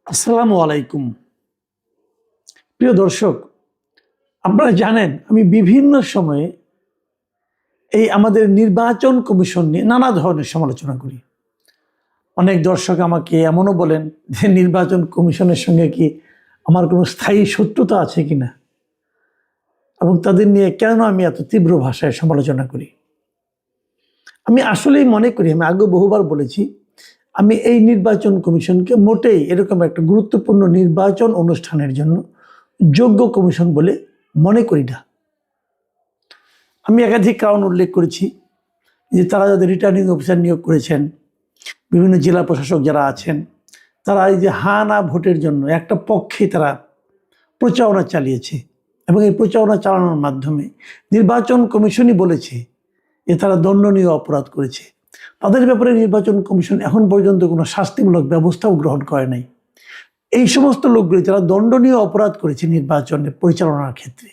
আসসালামু আলাইকুম। প্রিয় দর্শক, আপনারা জানেন আমি বিভিন্ন সময়ে এই আমাদের নির্বাচন কমিশন নিয়ে নানা ধরনের সমালোচনা করি। অনেক দর্শক আমাকে এমনও বলেন যে নির্বাচন কমিশনের সঙ্গে কি আমার কোনো স্থায়ী শত্রুতা আছে কিনা, এবং তাদের নিয়ে কেন আমি এত তীব্র ভাষায় সমালোচনা করি। আমি আসলেই মনে করি, আমি আগে বহুবার বলেছি, আমি এই নির্বাচন কমিশনকে মোটেই এরকম একটা গুরুত্বপূর্ণ নির্বাচন অনুষ্ঠানের জন্য যোগ্য কমিশন বলে মনে করি না। আমি একাধিক কারণ উল্লেখ করেছি যে তারা যাদের রিটার্নিং অফিসার নিয়োগ করেছেন, বিভিন্ন জেলা প্রশাসক যারা আছেন, তারা এই যে হা না ভোটের জন্য একটা পক্ষে তারা প্রচারণা চালিয়েছে, এবং এই প্রচারণা চালানোর মাধ্যমে নির্বাচন কমিশনই বলেছে যে তারা দণ্ডনীয় অপরাধ করেছে। তাদের ব্যাপারে নির্বাচন কমিশন এখন পর্যন্ত কোনো শাস্তিমূলক ব্যবস্থাও গ্রহণ করে নাই। এই সমস্ত লোকগুলি যারা দণ্ডনীয় অপরাধ করেছে নির্বাচনের পরিচালনার ক্ষেত্রে,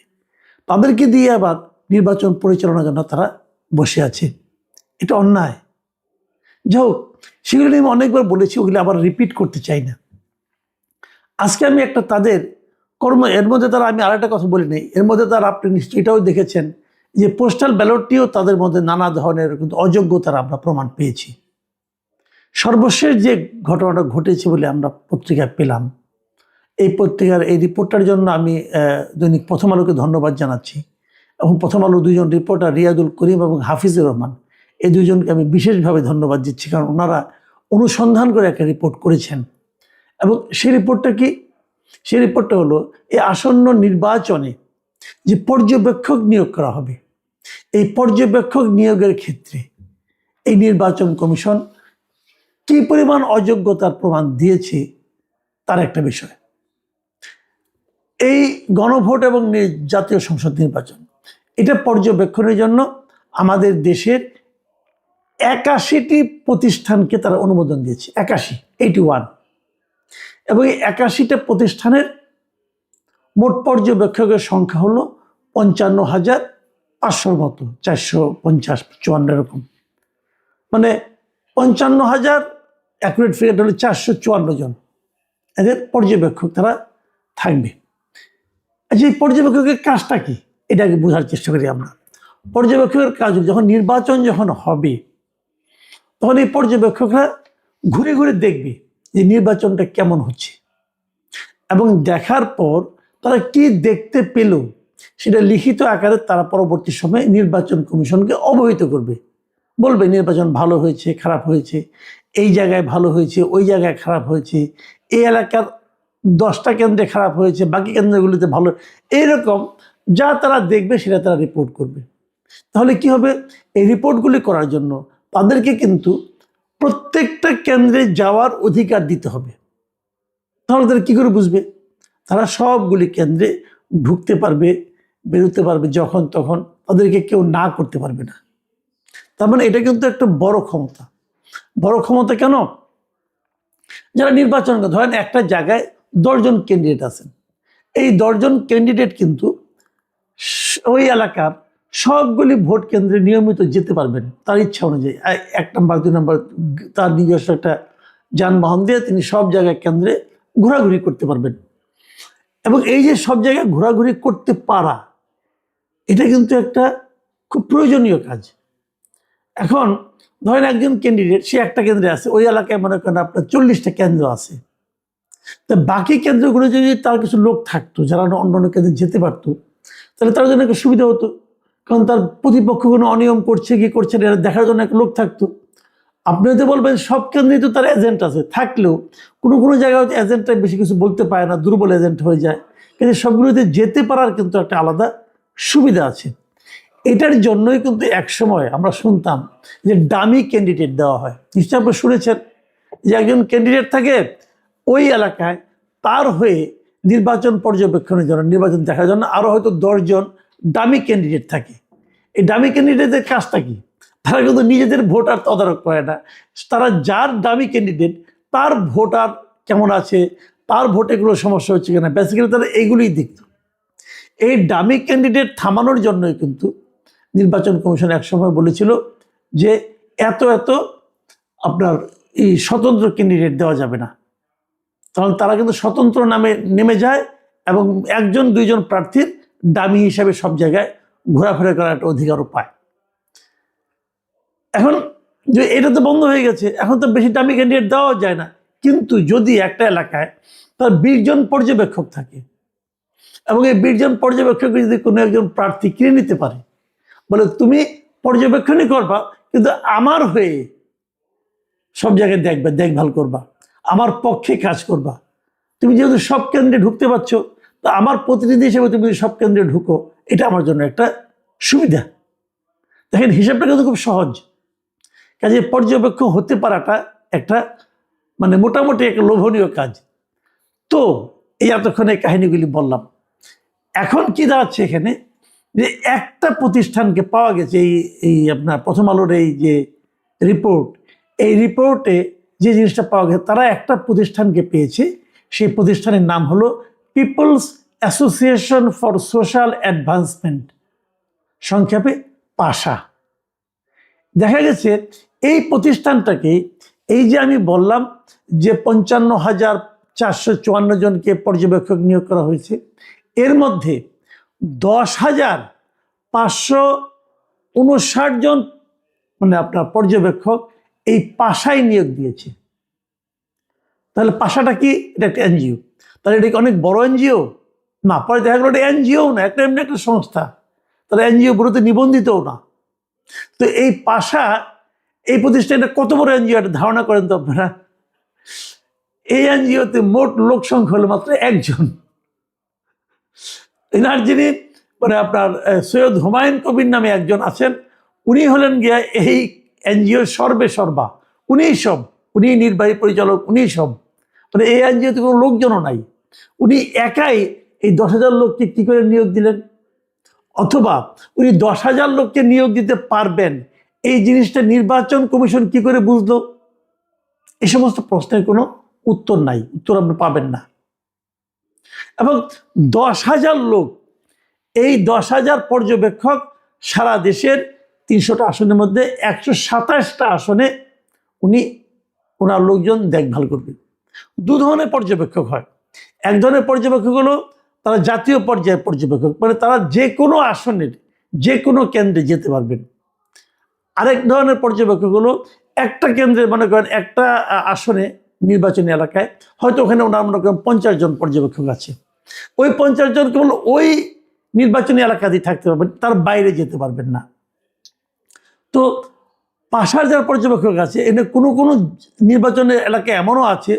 তাদেরকে দিয়ে আবার নির্বাচন পরিচালনার জন্য তারা বসে আছে। এটা অন্যায়। যাই হোক, সেগুলো নিয়ে আমি অনেকবার বলেছি, ওগুলো আবার রিপিট করতে চাই না। আজকে আমি একটা তাদের এর মধ্যে তারা, আমি আর একটা কথা বলি নাই, এর মধ্যে তারা, আপনি নিশ্চয়ই এটাও দেখেছেন যে পোস্টাল ব্যালটটিও তাদের মধ্যে নানা ধরনের কিন্তু অযোগ্যতার আমরা প্রমাণ পেয়েছি। সর্বশেষ যে ঘটনাটা ঘটেছে বলে আমরা পত্রিকায় পেলাম, এই পত্রিকার এই রিপোর্টটার জন্য আমি দৈনিক প্রথম আলোকে ধন্যবাদ জানাচ্ছি, এবং প্রথম আলো দুইজন রিপোর্টার রিয়াদুল করিম এবং হাফিজুর রহমান, এই দুজনকে আমি বিশেষভাবে ধন্যবাদ দিচ্ছি, কারণ ওনারা অনুসন্ধান করে একটা রিপোর্ট করেছেন। এবং সেই রিপোর্টটা কি? সেই রিপোর্টটা হলো এই আসন্ন নির্বাচনে যে পর্যবেক্ষক নিয়োগ করা হবে, এই পর্যবেক্ষক নিয়োগের ক্ষেত্রে এই নির্বাচন কমিশন কি পরিমাণ অযোগ্যতার প্রমাণ দিয়েছে তার একটা বিষয়। এই গণভোট এবং জাতীয় সংসদ নির্বাচন, এটা পর্যবেক্ষণের জন্য আমাদের দেশের 81টি প্রতিষ্ঠানকে তারা অনুমোদন দিয়েছে। 81 এবং এই 81টা প্রতিষ্ঠানের মোট পর্যবেক্ষকের সংখ্যা হলো 55,500 মতো, 450-54 এরকম, মানে 55,000, অ্যাকুরেট ফিগার হলো 454 জন এদের পর্যবেক্ষক তারা থাকবে। আচ্ছা, এই পর্যবেক্ষকের কাজটা কি এটাকে বোঝার চেষ্টা করি আমরা। পর্যবেক্ষকের কাজ, যখন নির্বাচন হবে, তখন এই পর্যবেক্ষকরা ঘুরে ঘুরে দেখবে যে নির্বাচনটা কেমন হচ্ছে, এবং দেখার পর তারা কি দেখতে পেল সেটা লিখিত আকারে তারা পরবর্তী সময়ে নির্বাচন কমিশনকে অবহিত করবে। বলবে নির্বাচন ভালো হয়েছে, খারাপ হয়েছে, এই জায়গায় ভালো হয়েছে, ওই জায়গায় খারাপ হয়েছে, এই এলাকার 10টা কেন্দ্রে খারাপ হয়েছে, বাকি কেন্দ্রগুলিতে ভালো, এইরকম যা তারা দেখবে সেটা তারা রিপোর্ট করবে। তাহলে কি হবে? এই রিপোর্টগুলি করার জন্য তাদেরকে কিন্তু প্রত্যেকটা কেন্দ্রে যাওয়ার অধিকার দিতে হবে। তাহলে তারা কী করে বুঝবে? তারা সবগুলি কেন্দ্রে ঢুকতে পারবে, বেরোতে পারবে যখন তখন, তাদেরকে কেউ না করতে পারবে না। তার মানে এটা কিন্তু একটা বড় ক্ষমতা। বড় ক্ষমতা কেন? যারা নির্বাচন করে, ধরেন একটা জায়গায় 10 জন ক্যান্ডিডেট আছেন, এই 10 জন ক্যান্ডিডেট কিন্তু ওই এলাকার সবগুলি ভোট কেন্দ্রে নিয়মিত যেতে পারবেন তার ইচ্ছা অনুযায়ী। 1 নম্বর 2 নম্বর তার নিজস্ব একটা যানবাহন দিয়ে তিনি সব জায়গায় কেন্দ্রে ঘোরাঘুরি করতে পারবেন। এবং এই যে সব জায়গায় ঘোরাঘুরি করতে পারা, এটা কিন্তু একটা খুব প্রয়োজনীয় কাজ। এখন ধরেন একজন ক্যান্ডিডেট, সে একটা কেন্দ্রে আছে, ওই এলাকায় মনে করেন আপনার 40টা কেন্দ্র আছে, তা বাকি কেন্দ্রগুলো যদি তার কিছু লোক থাকতো যারা অন্য অন্য কেন্দ্রে যেতে পারতো, তাহলে তার জন্য একটা সুবিধা হতো। কারণ তার প্রতিপক্ষ কোনো অনিয়ম করছে কি করছে না এটা দেখার জন্য একটা লোক থাকতো। আপনি হয়তো বলবেন সব কেন্দ্রেই তো তার এজেন্ট আছে, থাকলেও কোনো কোনো জায়গায় হয়তো এজেন্টটা বেশি কিছু বলতে পারে না, দুর্বল এজেন্ট হয়ে যায়, কিন্তু সবগুলোতে যেতে পারার কিন্তু একটা আলাদা সুবিধা আছে। এটার জন্যই কিন্তু একসময় আমরা শুনতাম যে ডামি ক্যান্ডিডেট দেওয়া হয়। নিশ্চয়ই আপনি শুনেছেন যে একজন ক্যান্ডিডেট থাকে ওই এলাকায়, তার হয়ে নির্বাচন পর্যবেক্ষণের জন্য, নির্বাচন দেখার জন্য আরও হয়তো 10 জন ডামি ক্যান্ডিডেট থাকে। এই ডামি ক্যান্ডিডেটের কাজটা কি? তারা কিন্তু নিজেদের ভোটার তদারক করে না, তারা যার ডামি ক্যান্ডিডেট তার ভোটার কেমন আছে, তার ভোটে কোনো সমস্যা হচ্ছে কিনা, বেসিক্যালি তারা এইগুলোই দেখত। এই ডামি ক্যান্ডিডেট থামানোর জন্যই কিন্তু নির্বাচন কমিশন একসময় বলেছিল যে এত এত আপনার এই স্বতন্ত্র ক্যান্ডিডেট দেওয়া যাবে না। তখন তারা কিন্তু স্বতন্ত্র নামে নেমে যায় এবং একজন দুইজন প্রার্থীর ডামি হিসাবে সব জায়গায় ঘোরাফেরা করার একটা অধিকারও পায়। এখন যে এটা তো বন্ধ হয়ে গেছে, এখন তো বেশি ডামি ক্যান্ডিডেট দেওয়া যায় না। কিন্তু যদি একটা এলাকায় তার 20 জন পর্যবেক্ষক থাকে এবং এই 20 জন পর্যবেক্ষক যদি কোনো একজন প্রার্থী কিনে নিতে পারে, বলে তুমি পর্যবেক্ষণই করবা কিন্তু আমার হয়ে সব জায়গায় দেখবে, দেখভাল করবা, আমার পক্ষে কাজ করবা, তুমি যেহেতু সব কেন্দ্রে ঢুকতে পারছো, তা আমার প্রতিনিধি হিসেবে তুমি সব কেন্দ্রে ঢুকো, এটা আমার জন্য একটা সুবিধা। দেখেন হিসাবটা কিন্তু খুব সহজ। কাজে পর্যবেক্ষক হতে পারাটা একটা মানে মোটামুটি একটা লোভনীয় কাজ। তো এই এতক্ষণে কাহিনীগুলি বললাম। এখন কি দাঁড়াচ্ছে এখানে, যে একটা প্রতিষ্ঠানকে পাওয়া গেছে, এই আপনার প্রথম আলোর এই যে রিপোর্ট, এই রিপোর্টে যে জিনিসটা পাওয়া গেছে, তারা একটা প্রতিষ্ঠানকে পেয়েছে। সেই প্রতিষ্ঠানের নাম হলো peoples association for social advancement, সংক্ষেপে পাশা। দেখা গেছে এই প্রতিষ্ঠানটাকে, এই যে আমি বললাম যে 55,454 জনকে পর্যবেক্ষক নিয়োগ করা হয়েছে, এর মধ্যে 10,559 জন মানে আপনার পর্যবেক্ষক এই পাশায় নিয়োগ দিয়েছে। তাহলে পাশাটা কি? এটা একটা এনজিও। তাহলে এটা কি অনেক বড় এনজিও? না, পরে দেখা গেলো এটা এনজিও না, একটা এমনি একটা সংস্থা, তাহলে এনজিও বলতে নিবন্ধিতও না। তো এই পাশা, এই প্রতিষ্ঠানটা কত বড় এনজিও একটা ধারণা করেন তো আপনারা। এই এনজিওতে মোট লোক সংখ্যা হলো মাত্র 1 জন। এনার যিনি মানে আপনার সৈয়দ হুমায়ুন কবির নামে একজন আছেন, উনি হলেন গিয়া এই এনজিওর সর্বা, উনিই সব, উনি নির্বাহী পরিচালক, উনিই সব। মানে এই এনজিওতে কোনো লোকজনও নাই, উনি একাই এই 10,000 লোককে কি করে নিয়োগ দিলেন? অথবা উনি 10,000 লোককে নিয়োগ দিতে পারবেন, এই জিনিসটা নির্বাচন কমিশন কি করে বুঝলো? এই সমস্ত প্রশ্নের কোনো উত্তর নাই, উত্তর আপনি পাবেন না। এবং 10,000 লোক, এই 10,000 পর্যবেক্ষক সারা দেশের 300টা আসনের মধ্যে 127টা আসনে ওনার লোকজন দেখভাল করবে। 2 ধরনের পর্যবেক্ষক হয়। এক ধরনের পর্যবেক্ষক হলো তারা জাতীয় পর্যায়ের পর্যবেক্ষক, মানে তারা যে কোনো আসনের যে কোনো কেন্দ্রে যেতে পারবেন। আরেক ধরনের পর্যবেক্ষক হলো একটা কেন্দ্রে, মনে করেন একটা আসনে নির্বাচনী এলাকায় হয়তো ওখানে ওনার মনে করেন 50 জন পর্যবেক্ষক আছে, ওই 50 জন কেবল ওই নির্বাচনী এলাকাতেই থাকতে পারবেন, তার বাইরে যেতে পারবেন না। তো পাশার যারা পর্যবেক্ষক আছে, এনে কোনো কোনো নির্বাচনের এলাকা এমনও আছে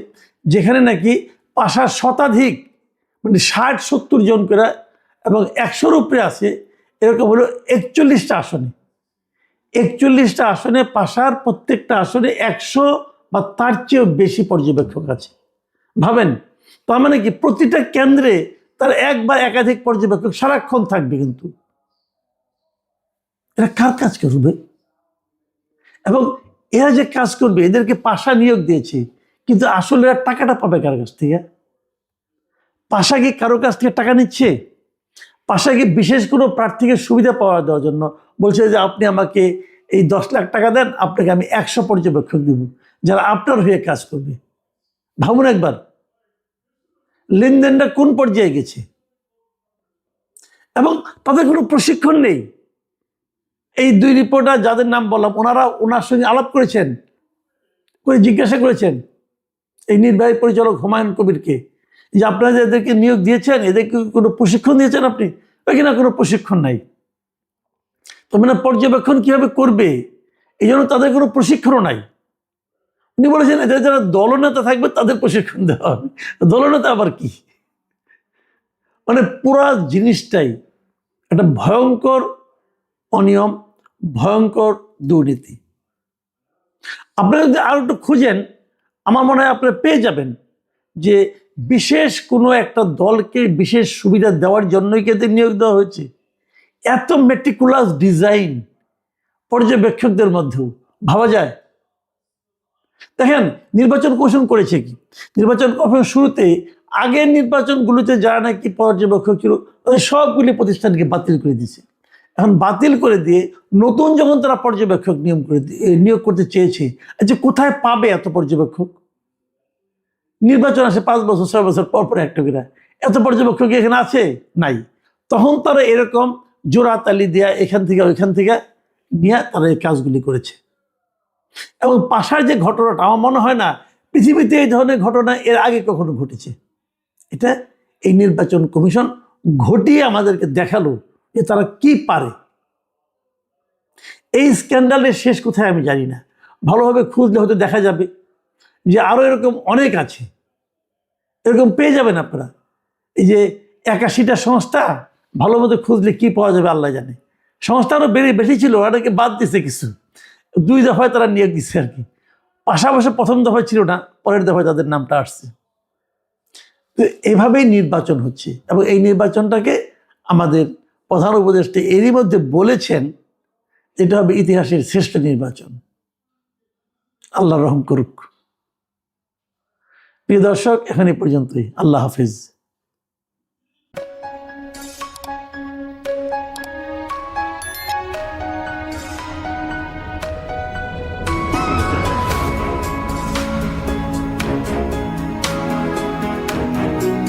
যেখানে নাকি পাশার শতাধিক মানে 60-70 জন করে এবং 100-র উপরে আছে, এরকম হলো 41টা আসনে। 41টা আসনে পাশার প্রত্যেকটা আসনে 100 বা তার চেয়েও বেশি পর্যবেক্ষক আছে। ভাবেন, তার মানে কি প্রতিটা কেন্দ্রে তার এক বা একাধিক পর্যবেক্ষক সারাক্ষণ থাকবে। কিন্তু এরা কার কাজ করবে? এবং এরা যে কাজ করবে, এদেরকে পাশা নিয়োগ দিয়েছে, কিন্তু আসলে এরা টাকাটা পাবে কার কাছ থেকে? পাশা কি কারো কাছ থেকে টাকা নিচ্ছে? পাশা কি বিশেষ কোনো প্রার্থীকে সুবিধা পাওয়া দেওয়ার জন্য বলছে যে আপনি আমাকে এই 10 লাখ টাকা দেন, আপনাকে আমি 100 পর্যবেক্ষক দিব যারা আপনার হয়ে কাজ করবে? ভাবুন একবার, লেনদেনটা কোন পর্যায়ে গেছে? এবং তাদের কোনো প্রশিক্ষণ নেই। এই 2 রিপোর্টার যাদের নাম বললাম, ওনার সঙ্গে আলাপ করেছেন, করে জিজ্ঞাসা করেছেন এই নির্বাহী পরিচালক হুমায়ুন কবিরকে যে আপনারা এদেরকে নিয়োগ দিয়েছেন, এদেরকে কোনো প্রশিক্ষণ দিয়েছেন আপনি? কিনা কোনো প্রশিক্ষণ নাই। তো মানে পর্যবেক্ষণ কিভাবে করবে, এই জন্য তাদের কোনো প্রশিক্ষণও নাই। উনি বলেছেন এদের যারা দলনেতা থাকবে তাদের প্রশিক্ষণ দেওয়া হবে। দলনেতা আবার কি? মানে পুরা জিনিসটাই একটা ভয়ঙ্কর অনিয়ম, ভয়ঙ্কর দুর্নীতি। আপনারা যদি আরো একটু খুঁজেন, আমার মনে হয় আপনারা পেয়ে যাবেন যে বিশেষ কোনো একটা দলকে বিশেষ সুবিধা দেওয়ার জন্যই কি এদের নিয়োগ দেওয়া হয়েছে? এত মেটিকুলাস ডিজাইন পর্যবেক্ষকদের মধ্যেও ভাবা যায়? দেখেন নির্বাচন কমিশন করেছে কি, নির্বাচন কমিশন শুরুতে আগের নির্বাচনগুলোতে যারা নাকি পর্যবেক্ষক ছিল তাদের সবগুলি প্রতিষ্ঠানকে বাতিল করে দিয়েছে। এখন বাতিল করে দিয়ে নতুন যখন তারা পর্যবেক্ষক নিয়োগ করতে চেয়েছে, যে কোথায় পাবে এত পর্যবেক্ষক? নির্বাচন আসে 5 বছর 6 বছর পর পর একটা করে। এত পর্যবেক্ষক কি এখানে আছে? নাই। তখন তারা এরকম জোড়াতালি দেয়া এখান থেকে ওইখান থেকে নিয়ে তারা এই কাজগুলি করেছে। এবং পাশার যে ঘটনাটা আমার মনে হয় না পৃথিবীতে এই ধরনের ঘটনা এর আগে কখনো ঘটেছে। এটা এই নির্বাচন কমিশন ঘটিয়ে আমাদেরকে দেখালো যে তারা কি পারে। এই স্ক্যান্ডালের শেষ কোথায় আমি জানি না, ভালোভাবে খুঁজলে হয়তো দেখা যাবে যে আরো এরকম অনেক আছে। এরকম পেয়ে যাবেন আপনারা। এই যে 81টা সংস্থা, ভালো মতো খুঁজলে কি পাওয়া যাবে আল্লাহ জানে। সংস্থা আরো বেশি ছিল, ওটাকে বাদ দিছে কিছু, 2 দফায় তারা নিয়োগ দিচ্ছে আর কি। পাশাপাশি প্রথম দফায় ছিল না, পরের দফায় তাদের নামটা আসছে। তো এভাবেই নির্বাচন হচ্ছে এবং এই নির্বাচনটাকে আমাদের প্রধান উপদেষ্টা এরই মধ্যে বলেছেন এটা হবে ইতিহাসের শ্রেষ্ঠ নির্বাচন। আল্লাহ রহম করুক। প্রিয় দর্শক, এখানে পর্যন্তই। আল্লাহ হাফিজ।